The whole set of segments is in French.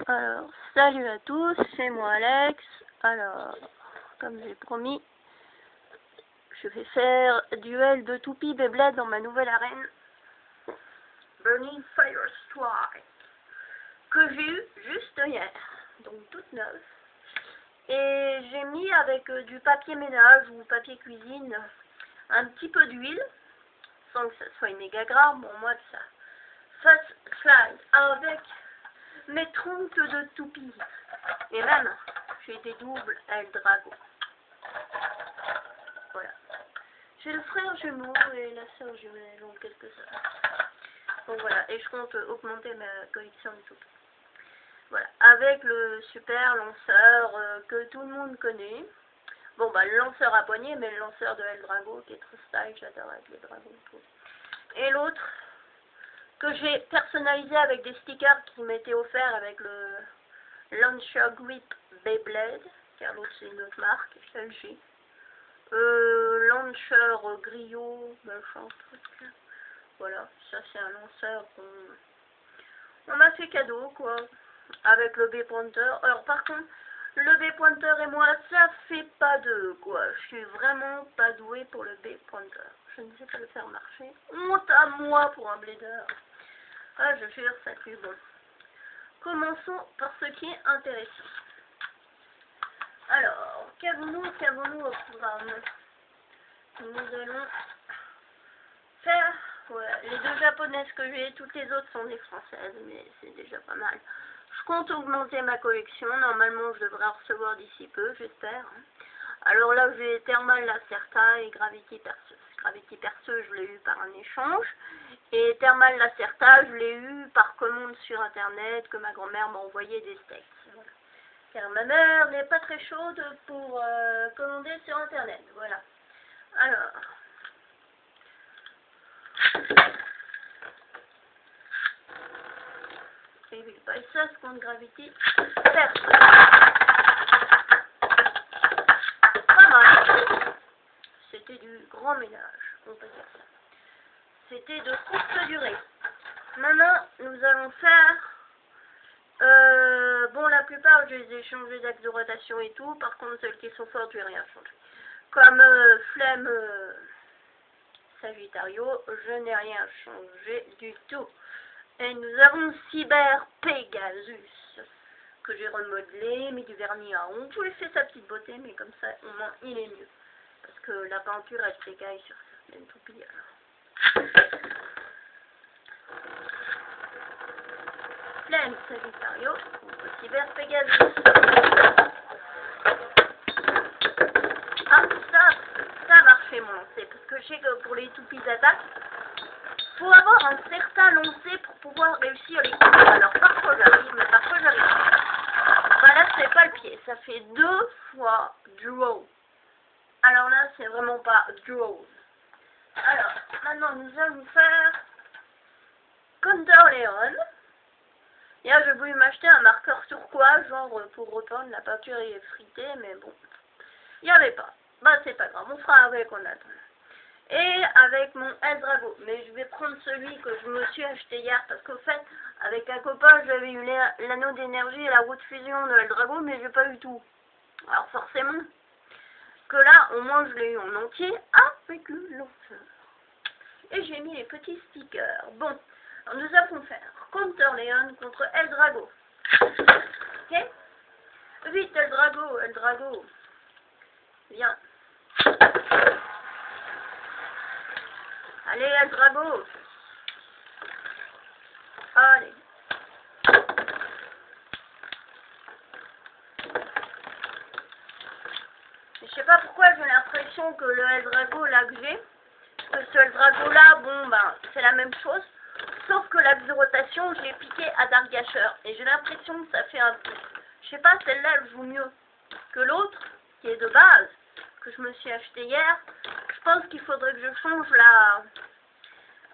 Alors, salut à tous, c'est moi Alex. Alors, comme j'ai promis, je vais faire duel de Toupie Beyblade dans ma nouvelle arène Burning Firestorm que j'ai eu juste hier, donc toute neuve. Et j'ai mis avec du papier ménage ou papier cuisine un petit peu d'huile, sans que ça soit méga grave. Bon, moi ça fasse slide avec mes troncs de toupie. Et même, j'ai des doubles Eldrago. Voilà. J'ai le frère jumeau et la sœur jumelle en quelque sorte. Donc voilà, et je compte augmenter ma collection de toupie. Voilà, avec le super lanceur que tout le monde connaît. Bon bah le lanceur à poignée, mais le lanceur de Eldrago qui est trop style, j'adore avec les dragons et tout. Et l'autre que j'ai personnalisé avec des stickers qui m'étaient offerts avec le Launcher Grip Beyblade, car l'autre c'est une autre marque, LG. Launcher Griot, machin truc. Voilà, ça c'est un lanceur qu'on m'a fait cadeau quoi, avec le B-Pointer. Alors par contre, le B-Pointer et moi, ça fait pas deux quoi. Je suis vraiment pas douée pour le B-Pointer. Je ne sais pas le faire marcher. Honte à moi pour un blader. Ah, je jure, ça pue bon. Commençons par ce qui est intéressant. Alors, qu'avons-nous au programme? Nous allons faire les deux japonaises que j'ai, toutes les autres sont des françaises, mais c'est déjà pas mal. Je compte augmenter ma collection, normalement je devrais en recevoir d'ici peu, j'espère. Alors là j'ai Thermal Lacerta et Gravity Perceuse. Gravity Perceuse je l'ai eu par un échange, et Thermal Lacerta je l'ai eu par commande sur internet, que ma grand-mère m'a envoyé des steaks. Voilà. Car ma mère n'est pas très chaude pour commander sur internet, voilà. Alors... Heavy Pulses contre Gravity Perceuse. Pas mal. C'était du grand ménage, on peut dire ça. C'était de courte durée. Maintenant, nous allons faire... bon, la plupart, je les ai changés d'axe de rotation et tout. Par contre, celles qui sont fortes, je vais rien changer. Comme Flemme Sagittario, je n'ai rien changé du tout. Et nous avons Cyber Pegasus, que j'ai remodelé, mis du vernis à ongles. Je lui ai fait sa petite beauté, mais comme ça, au moins, il est mieux. Parce que la peinture, elle s'écaille sur certaines toupies. Flemme Sagittario, contre Cyber Pegasus. Ah, ça a marché mon lancer, parce que je sais que pour les toupies d'attaque, faut avoir un certain lancer pour pouvoir réussir les coups. Alors parfois j'arrive, mais parfois j'arrive pas. Bah là c'est pas le pied, ça fait 2 fois draw. Alors là c'est vraiment pas draw. Alors maintenant nous allons faire Counter Leon. Et là j'ai voulu m'acheter un marqueur turquoise, genre pour repeindre, la peinture est fritée, mais bon, il n'y avait pas. Bah c'est pas grave, on fera avec, on attend. Et avec mon Eldrago, mais je vais prendre celui que je me suis acheté hier parce qu'au fait, avec un copain, j'avais eu l'anneau d'énergie et la roue de fusion de Eldrago, mais j'ai pas eu tout. Alors forcément, que là, au moins, je l'ai eu en entier avec le lanceur. Et j'ai mis les petits stickers. Bon, alors nous allons faire Counter Leon contre Eldrago. Ok? Vite, Eldrago. Viens. Allez, Eldrago. Allez. Je sais pas pourquoi j'ai l'impression que le Eldrago là que j'ai, que ce Eldrago là, bon ben, c'est la même chose. Sauf que l'axe de rotation, je l'ai piqué à Darkgasher. Et j'ai l'impression que ça fait un peu... Je sais pas, celle-là, elle joue mieux que l'autre, qui est de base, que je me suis acheté hier. Je pense qu'il faudrait que je change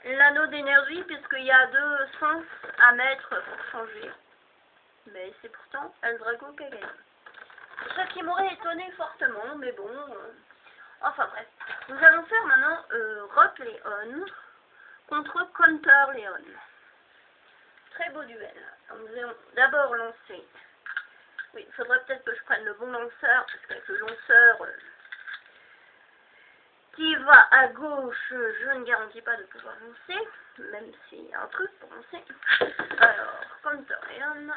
l'anneau d'énergie, puisqu'il y a 2 sens à mettre pour changer. Mais c'est pourtant Eldrago qui a gagné. Ce qui m'aurait étonné fortement, mais bon... Enfin bref. Nous allons faire maintenant Rock Leon contre Counter Leon. très beau duel. Alors, nous allons d'abord lancer. Oui, il faudrait peut-être que je prenne le bon lanceur, parce qu'avec le lanceur qui va à gauche, je ne garantis pas de pouvoir lancer, même s'il y a un truc pour lancer. Alors, Counter Leon.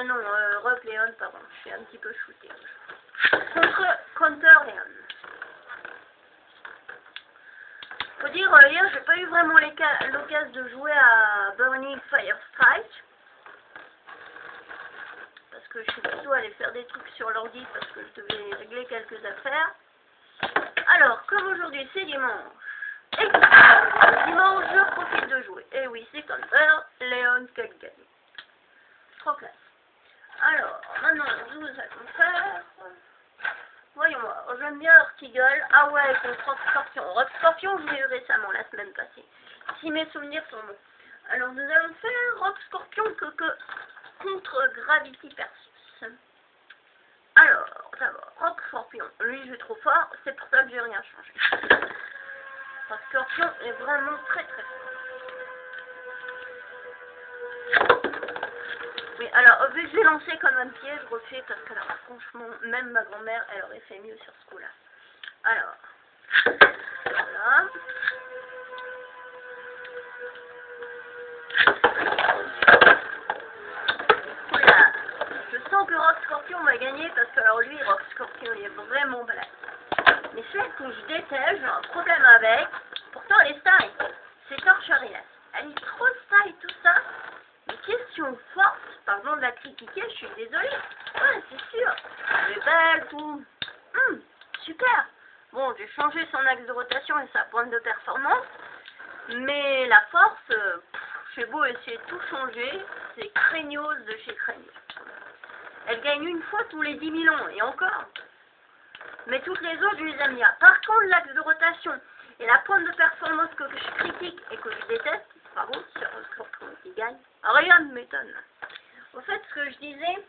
Non, Rock Leon, pardon, je suis un petit peu shooté. Contre Counter Leon. Faut dire, hier, j'ai pas eu vraiment l'occasion de jouer à Burning Fire Strike. Parce que je suis plutôt allée faire des trucs sur l'ordi parce que je devais régler quelques affaires. Alors, comme aujourd'hui c'est dimanche, et dimanche je profite de jouer. Et oui, c'est comme ça, Léon Kagani. Trop classe. Alors, maintenant, nous allons faire... Voyons voir, j'aime bien Ortigal. Ah ouais, contre Rock Scorpion. Rock Scorpion, je l'ai eu récemment, la semaine passée. Si mes souvenirs sont bons. Alors, nous allons faire Rock Scorpion contre Gravity Persus. Alors, d'abord, Rock Scorpion. Lui, je vais trop fort, c'est pour ça que j'ai rien changé. Rock Scorpion est vraiment très très fort. Oui, alors, vu que j'ai lancé comme un pied, je refais parce que là, franchement, même ma grand-mère, elle aurait fait mieux sur ce coup-là. Alors, voilà. Oula, je sens que Rock Scorpion va gagner parce que, alors lui, Rock Scorpion, il est vraiment balade. Mais celle que je déteste, j'ai un problème avec, pourtant elle est style, c'est Torcherias. Elle est trop style, tout ça. Mais question force, pardon de la critiquer, je suis désolée. Ouais, c'est sûr. Elle est belle, tout. Super. Bon, j'ai changé son axe de rotation et sa pointe de performance. Mais la force, j'ai beau essayer de tout changer, c'est Craignos de chez Craignos. Elle gagne une fois tous les 10 000 ans, et encore. Mais toutes les autres, je les aime bien. Par contre, l'axe de rotation et la pointe de performance que je critique et que je déteste, bravo, c'est Scorpion qui gagne. Rien ne m'étonne. Au fait, ce que je disais,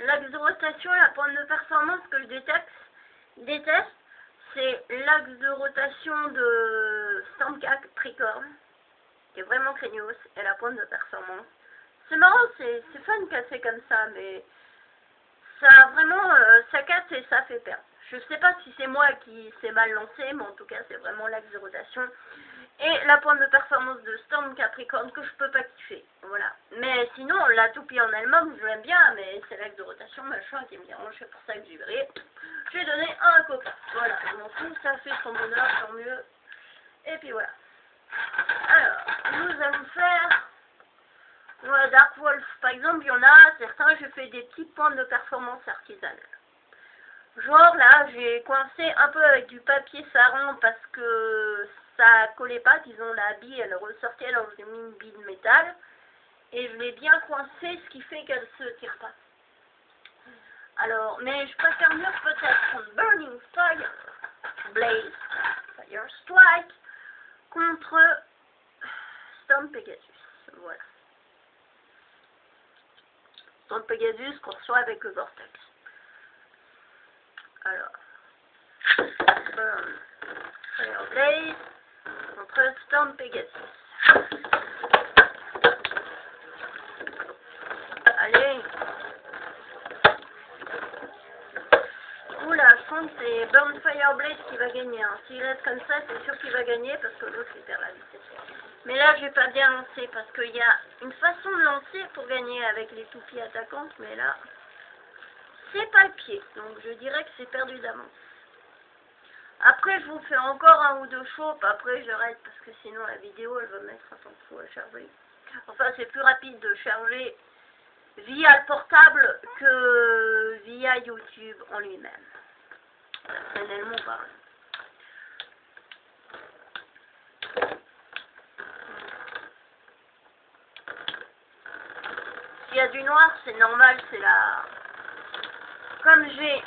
l'axe de rotation et la pointe de performance que je déteste, c'est l'axe de rotation de Stormcat Capricorn, qui est vraiment craignos, et la pointe de performance. C'est marrant, c'est fun casser comme ça, mais ça vraiment, ça casse et ça fait perdre. Je sais pas si c'est moi qui s'est mal lancé, mais en tout cas, c'est vraiment l'axe de rotation. Et la pointe de performance de Storm Capricorn que je peux pas kiffer. Voilà. Mais sinon, la toupie en elle-même, je l'aime bien, mais c'est l'axe de rotation, machin, qui me dérange. C'est pour ça que j'ai donné un copain. Voilà. Donc, tout ça fait son bonheur, tant mieux. Et puis voilà. Alors, nous allons faire... Voilà, Dark Wolf, par exemple, il y en a certains, j'ai fait des petites pointes de performance artisanales. Genre là, j'ai coincé un peu avec du papier saran parce que ça collait pas, disons la bille elle ressortait, alors j'ai mis une bille de métal et je l'ai bien coincée, ce qui fait qu'elle se tire pas. Alors, mais je préfère mieux peut-être prendre Burning Fire Blaze, Fire Strike contre Storm Pegasus. Voilà. Storm Pegasus qu'on reçoit avec le Vortex. Alors, Fire Blaze contre Storm Pegasus. Allez. Oula, je pense que c'est Burn Fire Blaze qui va gagner. Hein. S'il reste comme ça, c'est sûr qu'il va gagner parce que l'autre il perd la vitesse. Mais là, je vais pas bien lancer parce qu'il y a une façon de lancer pour gagner avec les toupies attaquantes, mais là... c'est pas le pied, donc je dirais que c'est perdu d'avance. Après, je vous fais encore un ou deux chopes, après j'arrête parce que sinon la vidéo elle va mettre un temps fou à charger. Enfin, c'est plus rapide de charger via le portable que via YouTube en lui-même. Personnellement parlant. S'il y a du noir, c'est normal, c'est la... Comme j'ai...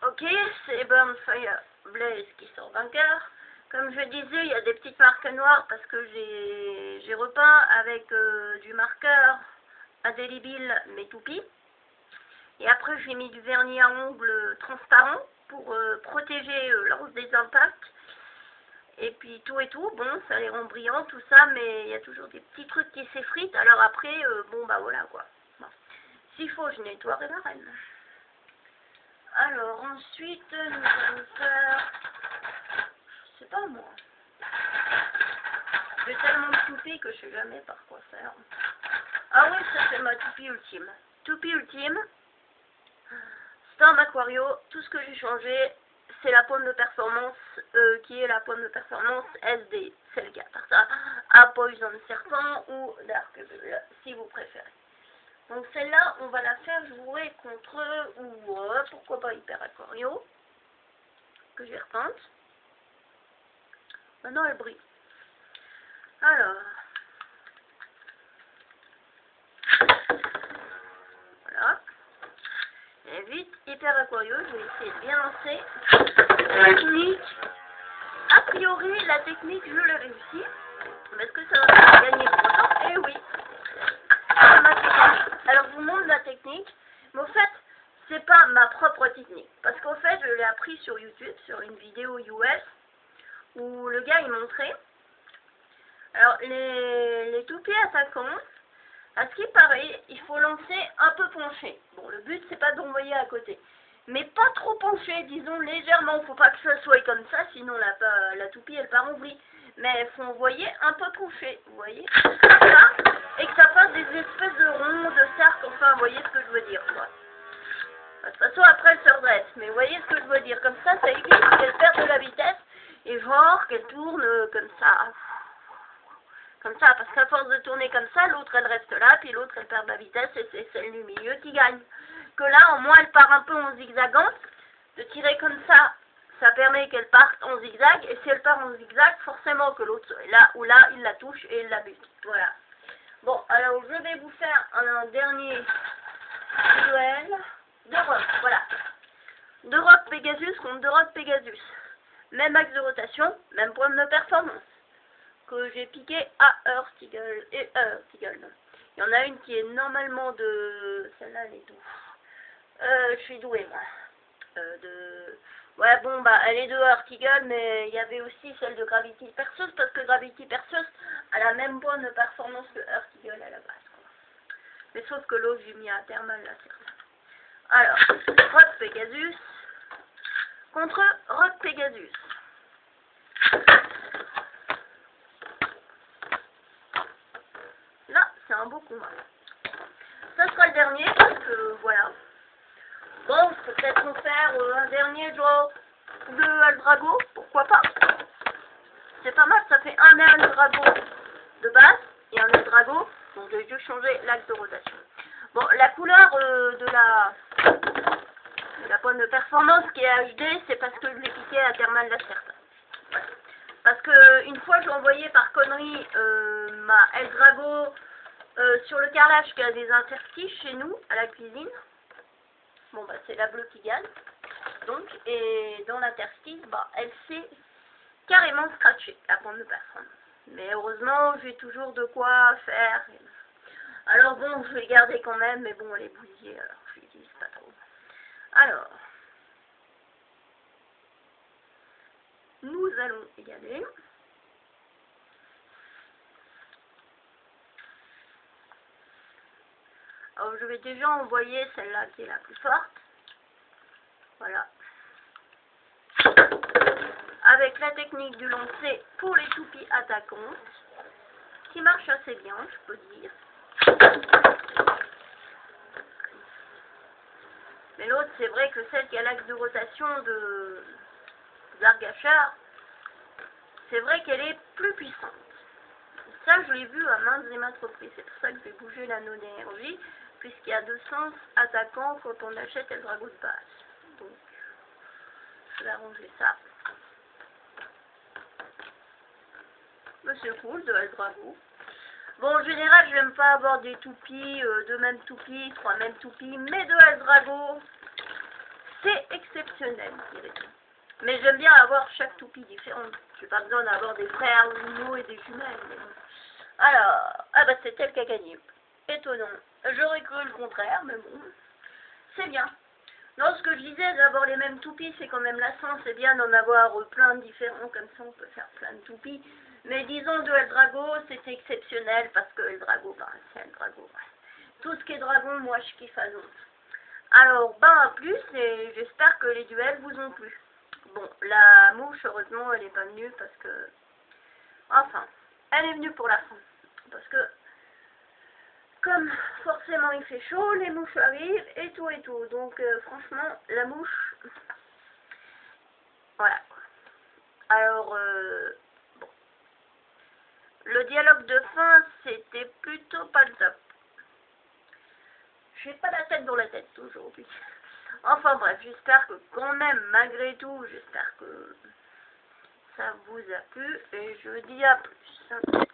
Ok, c'est Burn Fire Blaze qui sort vainqueur. Comme je disais, il y a des petites marques noires parce que j'ai repeint avec du marqueur indélébile mes toupies. Et après, j'ai mis du vernis à ongles transparent pour protéger lors des impacts. Et puis tout et tout, bon, ça les rend brillants, tout ça, mais il y a toujours des petits trucs qui s'effritent. Alors après, bon, bah voilà quoi. Bon. S'il faut, je nettoierai la reine. Alors ensuite, nous allons faire... Je sais pas moi. J'ai tellement de toupies que je sais jamais par quoi faire. Ah oui, ça c'est ma toupie ultime. Toupie ultime. Storm Aquario, tout ce que j'ai changé, c'est la pomme de performance, qui est la pomme de performance SD. C'est le cas par ça. À Poison Serpent ou Dark Bull, si vous préférez. Donc celle-là, on va la faire jouer contre, ou pourquoi pas Hyper Aquario, que je retente. Maintenant elle brille. Alors, voilà. Et vite, Hyper Aquario, je vais essayer de bien lancer. Technique. A priori, la technique, je l'ai réussi. Mais est-ce que ça va me faire gagner pour autant? Eh oui. C'est ma technique. Alors, je vous montre ma technique. Mais au fait, c'est pas ma propre technique. Parce qu'au fait, je l'ai appris sur YouTube, sur une vidéo US, où le gars, il montrait. Alors, les toupies attaquants, à ce qui paraît, il faut lancer un peu penché. Bon, le but, c'est pas d'envoyer à côté. Mais pas trop penché, disons légèrement. Faut pas que ça soit comme ça, sinon la toupie, elle part en vrille. Mais il faut envoyer un peu penché, vous voyez, comme ça, et que ça fasse des espèces de ronds, de cercles, enfin, vous voyez ce que je veux dire, quoi. De toute façon, après, elle se redresse, mais vous voyez ce que je veux dire. Comme ça évite qu'elle perde de la vitesse, et genre, qu'elle tourne comme ça. Comme ça, parce qu'à force de tourner comme ça, l'autre elle reste là, puis l'autre elle perd de la vitesse, et c'est celle du milieu qui gagne. Que là, au moins elle part un peu en zigzagant, de tirer comme ça, ça permet qu'elle parte en zigzag, et si elle part en zigzag, forcément que l'autre est là, ou là, il la touche et il la bute. Voilà. Bon, alors je vais vous faire un dernier duel de rock, voilà. De rock Pegasus contre de rock Pegasus. Même axe de rotation, même point de performance. Que j'ai piqué à Earth Eagle et Earth Eagle. Il y en a une qui est normalement de... Celle-là, elle est douce. Je suis douée, moi. Ouais, bon, bah, elle est de Earth Eagle, mais il y avait aussi celle de Gravity Perseus, parce que Gravity Perseus a la même point de performance que Earth Eagle à la base, quoi. Mais sauf que l'autre, j'ai mis à thermal, là, c'est ça. Alors, Rock Pegasus contre Rock Pegasus. C'est un beau combat. Ça sera le dernier parce que voilà. Bon, je peux peut-être nous faire un dernier genre de Aldrago, pourquoi pas. C'est pas mal, ça fait un Aldrago de base et un Aldrago, donc j'ai juste changé l'axe de rotation. Bon, la couleur de la pointe de performance qui est HD, c'est parce que je l'ai piqué à thermal laser. Voilà. Parce que une fois j'ai envoyé par connerie ma Aldrago sur le carrelage qui a des interstices chez nous, à la cuisine. Bon, bah, c'est la bleue qui gagne. Donc, et dans l'interstice, bah, elle s'est carrément scratchée, la pointe de performance. Mais heureusement, j'ai toujours de quoi faire. Alors bon, je vais garder quand même, mais bon, elle est bousillée, alors je l'utilise pas trop. Alors, nous allons y aller. Alors, je vais déjà envoyer celle-là qui est la plus forte. Voilà. Avec la technique du lancer pour les toupies attaquantes, qui marche assez bien, je peux dire. Mais l'autre, c'est vrai que celle qui a l'axe de rotation de Zargachar, c'est vrai qu'elle est plus puissante. Ça, je l'ai vu à maintes et maintes reprises. C'est pour ça que j'ai bougé l'anneau d'énergie, puisqu'il y a 2 sens attaquants quand on achète le dragon de base. Donc, je vais arranger ça. Mais c'est cool de Eldrago. Bon, en général, je n'aime pas avoir des toupies, 2 mêmes toupies, 3 mêmes toupies, mais de Eldrago, c'est exceptionnel, dirais-je. Mais j'aime bien avoir chaque toupie différente. J'ai pas besoin d'avoir des frères jumeaux et des jumelles. Mais bon. Alors, ah bah c'est elle qui a gagné. Étonnant. J'aurais cru le contraire, mais bon, c'est bien. Non, ce que je disais, d'avoir les mêmes toupies, c'est quand même lassant. C'est bien d'en avoir plein de différents, comme ça on peut faire plein de toupies. Mais disons de Eldrago, c'était exceptionnel parce que Eldrago, ben, c'est Eldrago. Tout ce qui est dragon, moi je kiffe à donf. Alors, ben à plus, et j'espère que les duels vous ont plu. Bon, la mouche, heureusement, elle n'est pas venue parce que... Enfin, elle est venue pour la fin. Parce que, comme forcément il fait chaud, les mouches arrivent et tout et tout. Donc, franchement, la mouche... Voilà. Alors, bon. Le dialogue de fin, c'était plutôt pas le top. J'ai pas la tête dans la tête aujourd'hui. Enfin bref, j'espère que quand même, malgré tout, j'espère que ça vous a plu et je vous dis à plus.